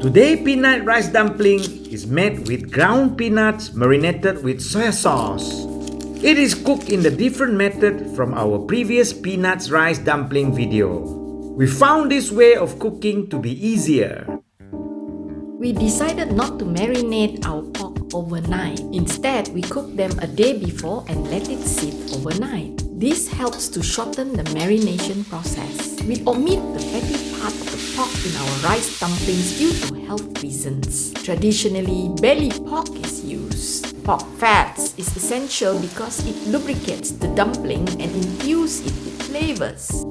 Today, peanut rice dumpling is made with ground peanuts marinated with soy sauce. It is cooked in a different method from our previous peanuts rice dumpling video. We found this way of cooking to be easier. We decided not to marinate our pork overnight. Instead, we cook them a day before and let it sit overnight. This helps to shorten the marination process. We omit the fatty part of the pork in our rice dumplings due to health reasons. Traditionally, belly pork is used. Pork fats is essential because it lubricates the dumpling and infuses it with flavors.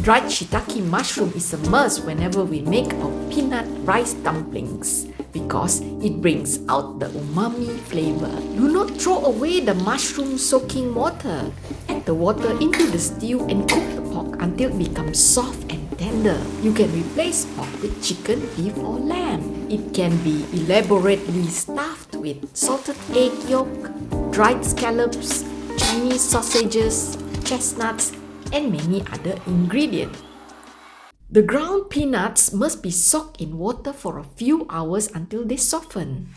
Dried shiitake mushroom is a must whenever we make our peanut rice dumplings because it brings out the umami flavor. Do not throw away the mushroom soaking water. Add the water into the stew and cook the pork until it becomes soft and tender. You can replace pork with chicken, beef or lamb. It can be elaborately stuffed with salted egg yolk, dried scallops, Chinese sausages, chestnuts, and many other ingredients. The ground peanuts must be soaked in water for a few hours until they soften.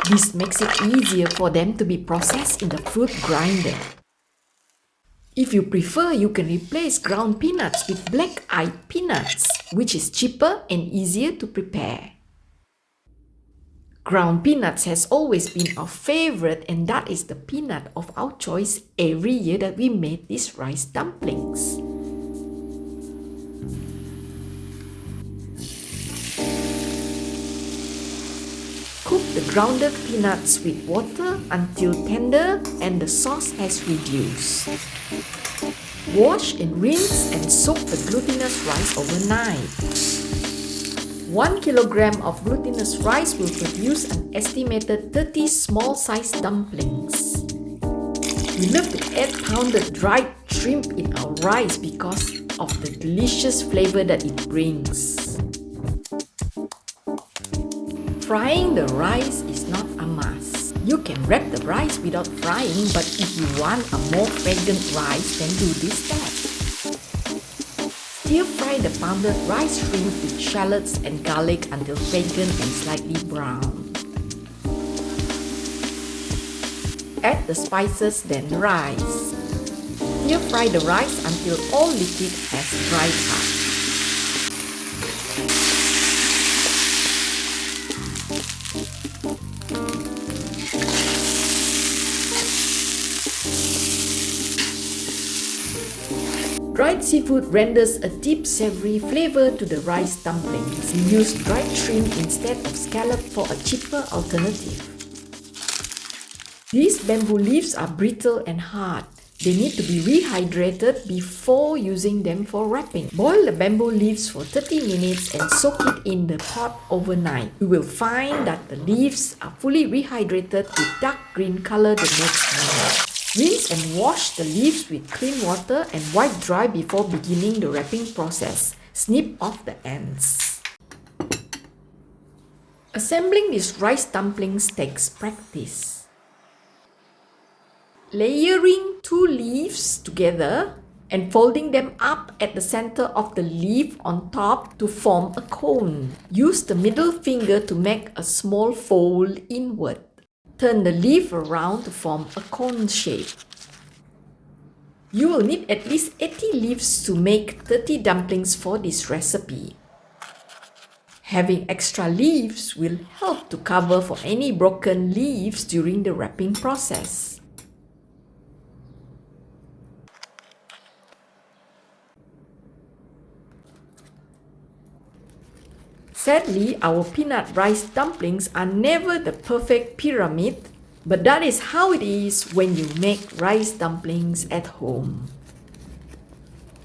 This makes it easier for them to be processed in the fruit grinder. If you prefer, you can replace ground peanuts with black-eyed peanuts, which is cheaper and easier to prepare. Ground peanuts has always been our favorite, and that is the peanut of our choice every year that we made these rice dumplings. Cook the grounded peanuts with water until tender and the sauce has reduced. Wash and rinse and soak the glutinous rice overnight. 1 kilogram of glutinous rice will produce an estimated 30 small-sized dumplings. We love to add pounded dried shrimp in our rice because of the delicious flavor that it brings. Frying the rice is not a must. You can wrap the rice without frying, but if you want a more fragrant rice, then do this step. Stir-fry the pounded rice shrimp with shallots and garlic until fragrant and slightly brown. Add the spices, then the rice. Stir-fry the rice until all liquid has dried up. Dried seafood renders a deep savory flavor to the rice dumplings. We use dried shrimp instead of scallop for a cheaper alternative. These bamboo leaves are brittle and hard. They need to be rehydrated before using them for wrapping. Boil the bamboo leaves for 30 minutes and soak it in the pot overnight. You will find that the leaves are fully rehydrated with dark green color the next morning. Rinse and wash the leaves with clean water and wipe dry before beginning the wrapping process. Snip off the ends. Assembling these rice dumplings takes practice. Layering 2 leaves together and folding them up at the center of the leaf on top to form a cone. Use the middle finger to make a small fold inward. Turn the leaf around to form a cone shape. You will need at least 80 leaves to make 30 dumplings for this recipe. Having extra leaves will help to cover for any broken leaves during the wrapping process. Sadly, our peanut rice dumplings are never the perfect pyramid, but that is how it is when you make rice dumplings at home.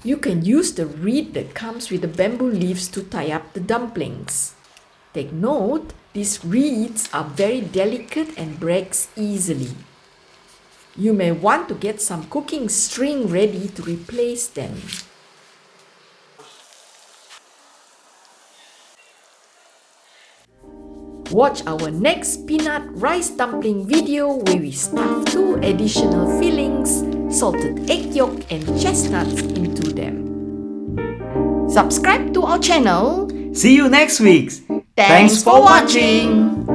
You can use the reed that comes with the bamboo leaves to tie up the dumplings. Take note, these reeds are very delicate and breaks easily. You may want to get some cooking string ready to replace them. Watch our next peanut rice dumpling video where we stuff 2 additional fillings, salted egg yolk and chestnuts into them. Subscribe to our channel. See you next week. Thanks for watching.